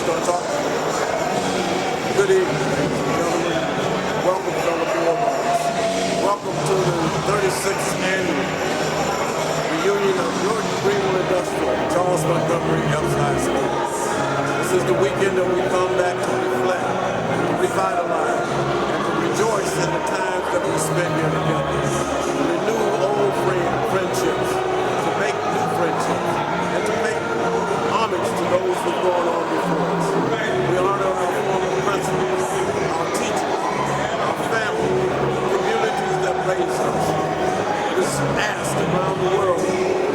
start talking. Good evening, ladies and gentlemen. Welcome, fellow boardwalkers. Welcome to the 36th annual reunion of Jordan Greenville Industrial, Charles Montgomery Eppes High School. This is the weekend that we come back to reflect, to revitalize, and to rejoice in the times that we spend here together. To renew old friendships, to make new friendships, and to make homage to those who've gone on before us. We honor our former principals, our teachers, our family, communities that raised us. It is asked around the world,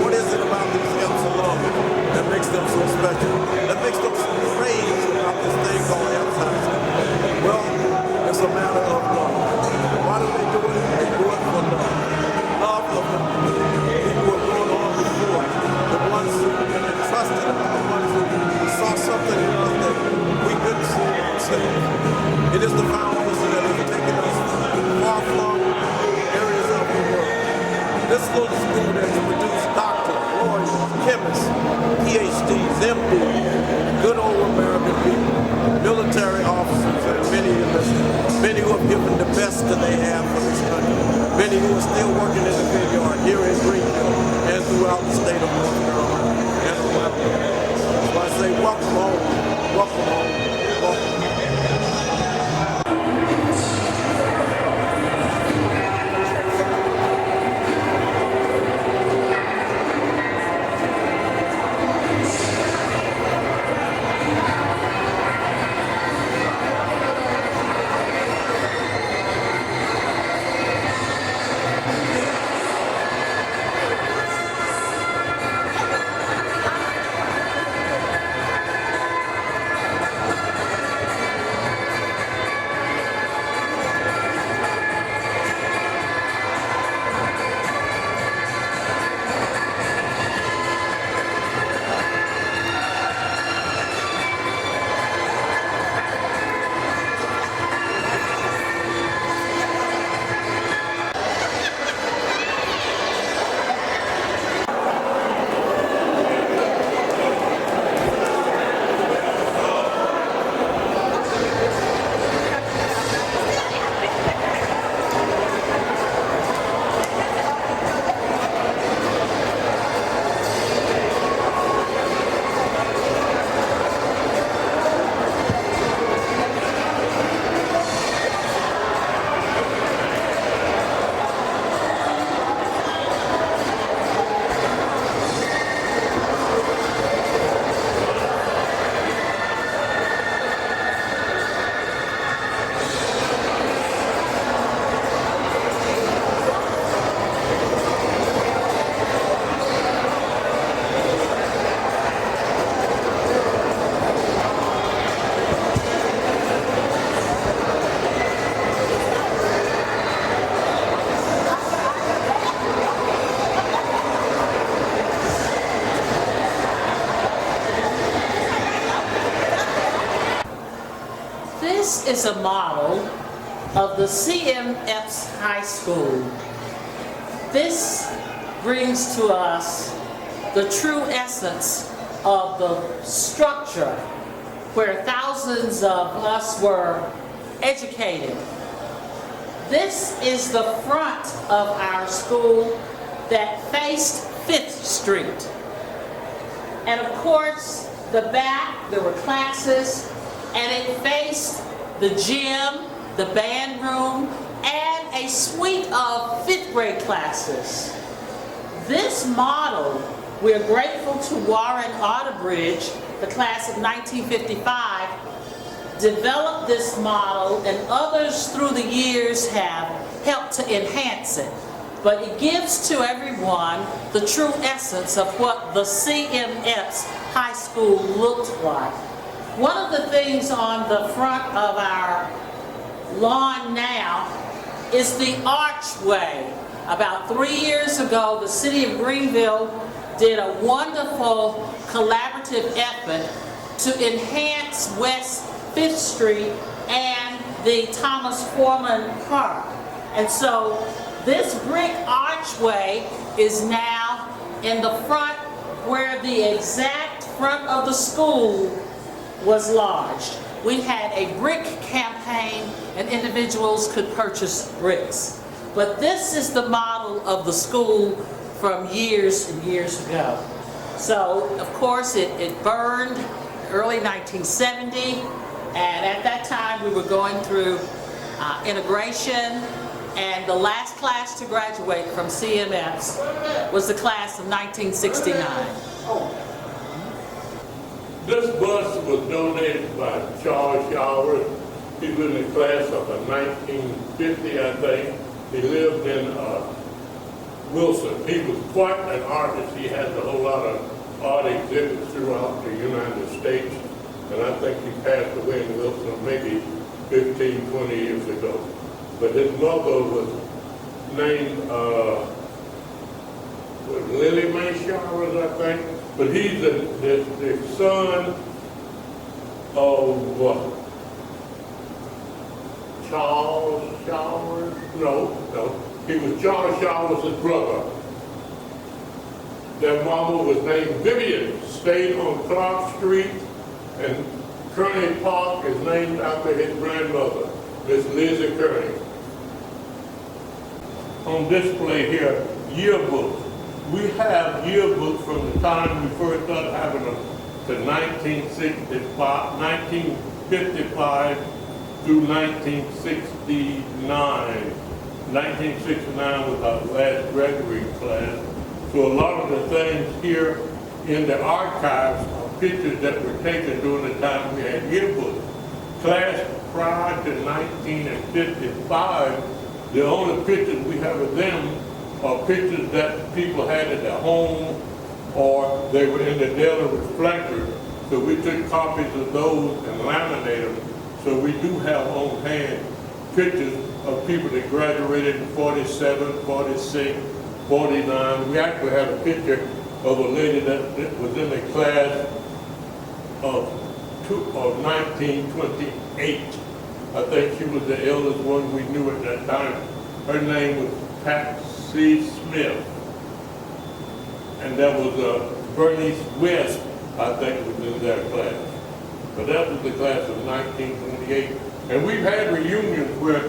what is it about these Eppes alumni that makes them so special, that makes them so praise about this thing called Eppes High School? Well, it's a matter of love. Why do they do it? They do it for love. Love of the people who have gone on before, the ones who entrusted us, the ones who saw something in us that we couldn't see in ourselves. It is the foundation that has taken us far-flung areas of the world. This little school that has produced doctors, lawyers, chemists, PhDs, MDs, good old American people, military officers, and many who have given the best that they have for this country, many who are still working in the vineyard here in Greenville and throughout the state of North Carolina and around the world. So I say, welcome home, welcome home, welcome home. This is a model of the C.M. Eppes High School. This brings to us the true essence of the structure where thousands of us were educated. This is the front of our school that faced 5th Street. And of course, the back, there were classes, and it faced the gym, the band room, and a suite of 5th grade classes. This model, we're grateful to Warren Otterbridge, the class of 1955, developed this model, and others through the years have helped to enhance it. But it gives to everyone the true essence of what the C.M. Eppes High School looked like. One of the things on the front of our lawn now is the archway. About 3 years ago, the city of Greenville did a wonderful collaborative effort to enhance West 5th Street and the Thomas Foreman Park. And so this brick archway is now in the front where the exact front of the school was lodged. We had a brick campaign and individuals could purchase bricks. But this is the model of the school from years and years ago. So, of course, it burned early 1970, and at that time we were going through integration, and the last class to graduate from CMS was the class of 1969. This bus was donated by Charles Showers. He was in the class of 1950, I think. He lived in Wilson. He was quite an artist. He has a whole lot of art exhibits throughout the United States. And I think he passed away in Wilson maybe 15, 20 years ago. But his mother was named Lily Mae Showers, I think. But he's the son of Charles Showers? No. He was Charles Showers' brother. Their mama was named Vivian, stayed on Clark Street, and Kearney Park is named after his grandmother, Miss Lizzie Kearney. On display here, yearbooks. We have yearbooks from the time we first started having them to 1955 through 1969. 1969 was our last graduating class. So a lot of the things here in the archives are pictures that were taken during the time we had yearbooks. Class prior to 1955, the only pictures we have of them are pictures that people had at their home or they were in the Daily Reflector. So we took copies of those and laminated them. So we do have on hand pictures of people that graduated in 47, 46, 49. We actually have a picture of a lady that was in the class of 1928. I think she was the eldest one we knew at that time. Her name was Patsy Smith. And that was Bernice West, I think, was in their class. But that was the class of 1928. And we've had reunions where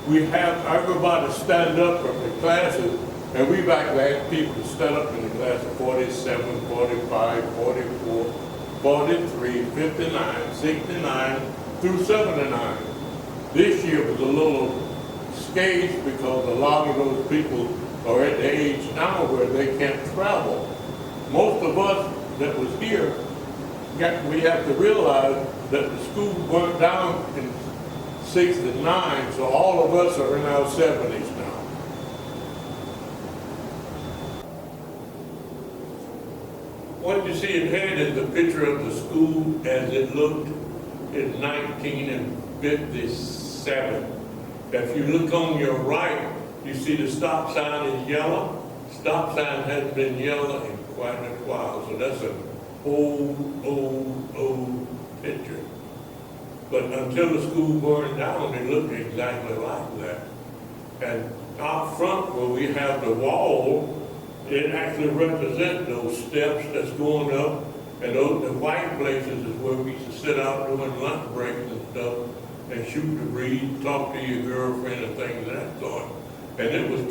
we have everybody stand up from the classes, and we've actually had people to stand up in the class of 47, 45, 44, 43, 59, 69, through 79. This year was a little scathed because a lot of those people are at the age now where they can't travel. Most of us that was here, we have to realize that the school burnt down in 69, so all of us are in our 70s now. What you see ahead is the picture of the school as it looked in 1957. If you look on your right, you see the stop sign is yellow. Stop sign hasn't been yellow in quite a while, so that's an old picture. But until the school burned down, it looked exactly like that. And out front where we have the wall, it actually represents those steps that's going up, and those the white places is where we used to sit out during lunch breaks and stuff and shoot the breeze, talk to your girlfriend and things of that sort. And it was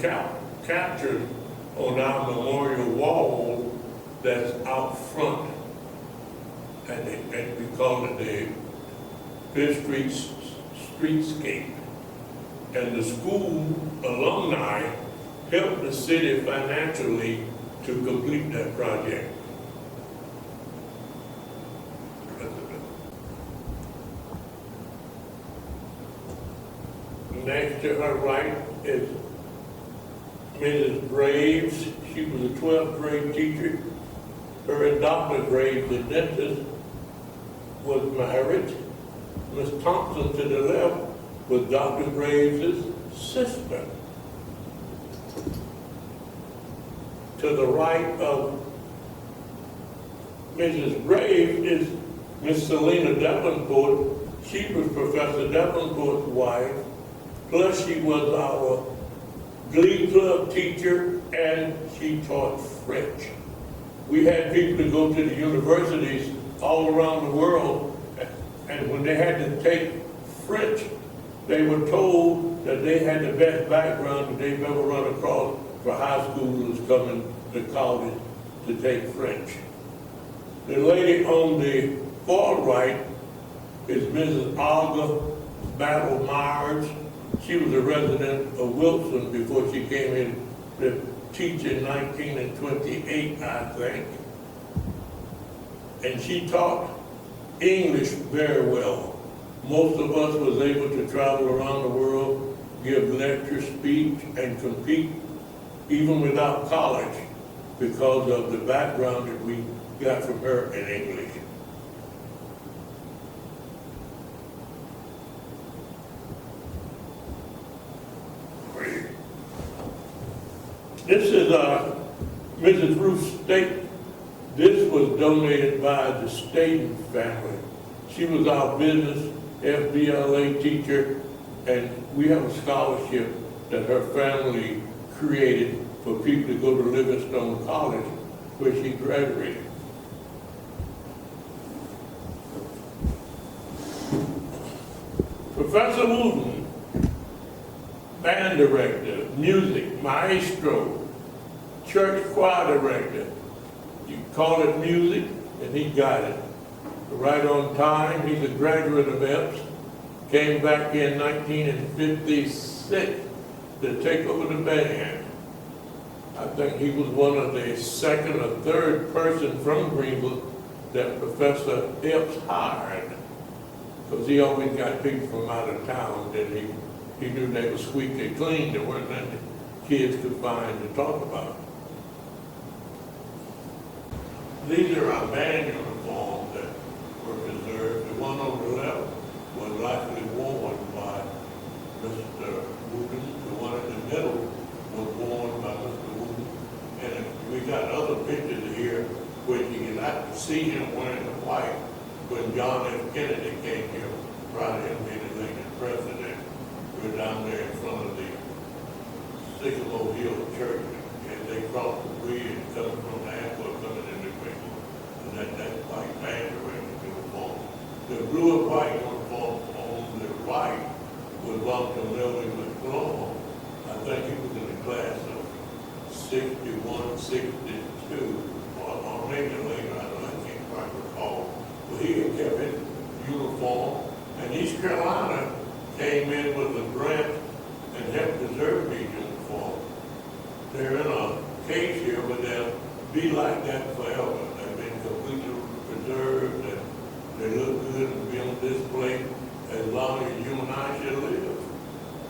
captured on our memorial wall that's out front. And we call it the Fifth Street Streetscape. And the school alumni helped the city financially to complete that project. Next to her right is Mrs. Graves. She was a 12th grade teacher. Her and Dr. Graves, the dentist, was married. Miss Thompson to the left was Dr. Graves' sister. To the right of Mrs. Graves is Miss Selena Davenport. She was Professor Davenport's wife, plus she was our Glee Club teacher, and she taught French. We had people to go to the universities all around the world And when they had to take French, they were told that they had the best background that they've ever run across for high schoolers coming to college to take French. The lady on the far right is Mrs. Olga Battle Myers. She was a resident of Wilson before she came in to teach in 1928, I think. And she taught English very well. Most of us was able to travel around the world, give lecture, speech, and compete even without college because of the background that we got from her in English. This is Mrs. Ruth's steak. This was donated by the Staten family. She was our business FBLA teacher, and we have a scholarship that her family created for people to go to Livingstone College, where she graduated. Professor Wooten, band director, music, maestro, church choir director. You call it music, and he got it. Right on time. He's a graduate of Eppes. Came back in 1956 to take over the band. I think he was one of the second or third person from Greenville that Professor Eppes hired, because he always got people from out of town that he knew they were squeaky clean. There weren't any kids could find to talk about. These are our band uniforms that were preserved. The one on the left was likely worn by Mr. Wooten. The one in the middle was worn by Mr. Wooten. And we got other pictures here where you can actually see him wearing the white when John F. Kennedy came here, tried to be the elected president. We were down there in front of the Sycamore Hill Church, and they crossed the bridge coming from the airport coming into Greenville. And that white band director uniform. The blue and white uniform on the right was Dr. Melvin McClung. I think he was in the class of 61, 62, or maybe later, I can't quite recall. But he had kept his uniform, and East Carolina came in with a grant and helped preserve these uniforms. They're in a case here, but they'll be like that forever. They've been completely preserved, and they look good and be on display as long as you and I should live,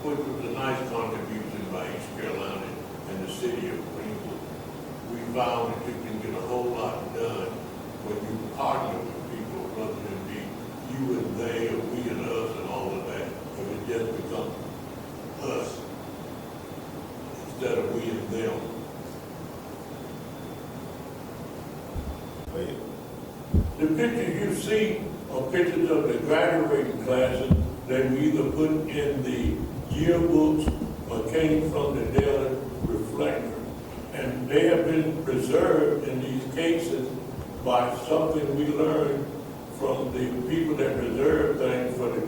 which was a nice contribution by East Carolina and the city of Greenville. We found that you can get a whole lot done when you partner with people rather than be you and they or we and us and all of that. If it just becomes us instead of we and them. The pictures you see are pictures of the graduating classes that we either put in the yearbooks or came from the Daily Reflector. And they have been preserved in these cases by something we learned from the people that preserve things for the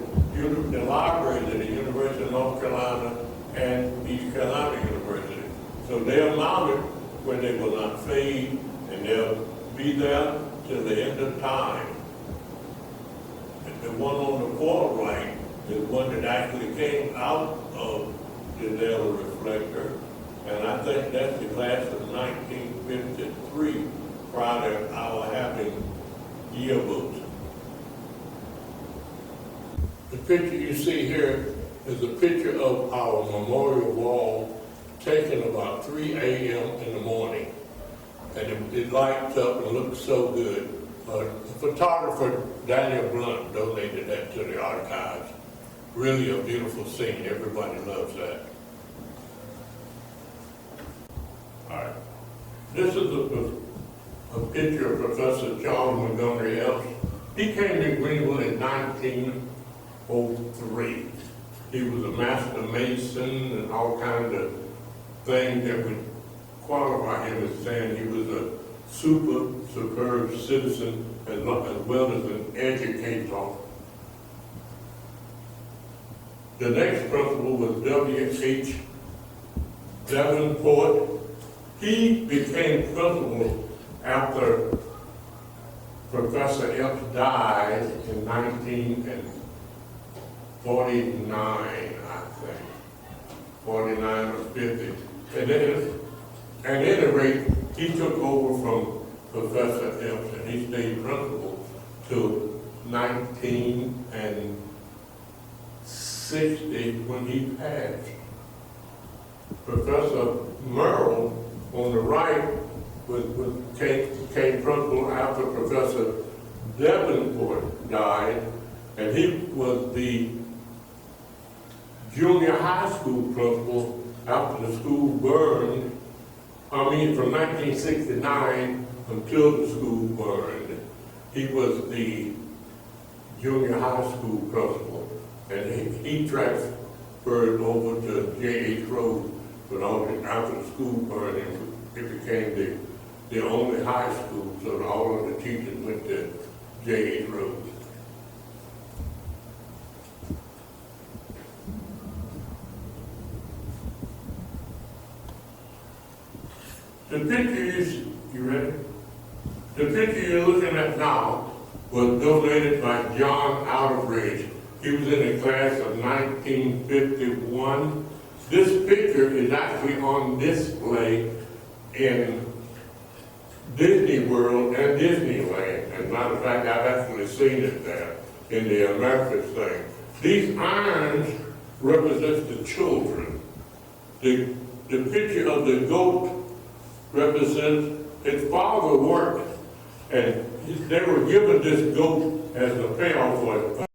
libraries at the University of North Carolina and East Carolina University. So they're mounted where they will not fade, and they'll be there till the end of time. And the one on the far right is one that actually came out of the Daily Reflector, and I think that's the class of 1953, prior to our having yearbooks. The picture you see here is a picture of our memorial wall taken about 3 a.m. in the morning. And it lights up and looks so good. The photographer, Daniel Blunt, donated that to the archives. Really a beautiful scene. Everybody loves that. All right. This is a picture of Professor Charles Montgomery Eppes. He came to Greenville in 1903. He was a master mason and all kinds of things that would qualify him as saying he was a superb citizen as well as an educator. The next principal was W.H. Davenport. He became principal after Professor Epps died in 1949, I think. 49 or 50. And then, at any rate, he took over from Professor Epps and he stayed principal till 1960 when he passed. Professor Merle on the right became principal after Professor Davenport died, and he was the junior high school principal after the school burned. From 1969 until the school burned. He was the junior high school principal, and he transferred over to J.H. Rhodes, but after the school burned, it became the only high school, so all of the teachers went to J.H. Rhodes. The pictures, you ready? The picture you're looking at now was donated by John Outerbridge. He was in the class of 1951. This picture is actually on display in Disney World and Disneyland. As a matter of fact, I've actually seen it there in the Americas thing. These irons represent the children. The picture of the goat represents his father worked, and they were given this goat as a payoff for his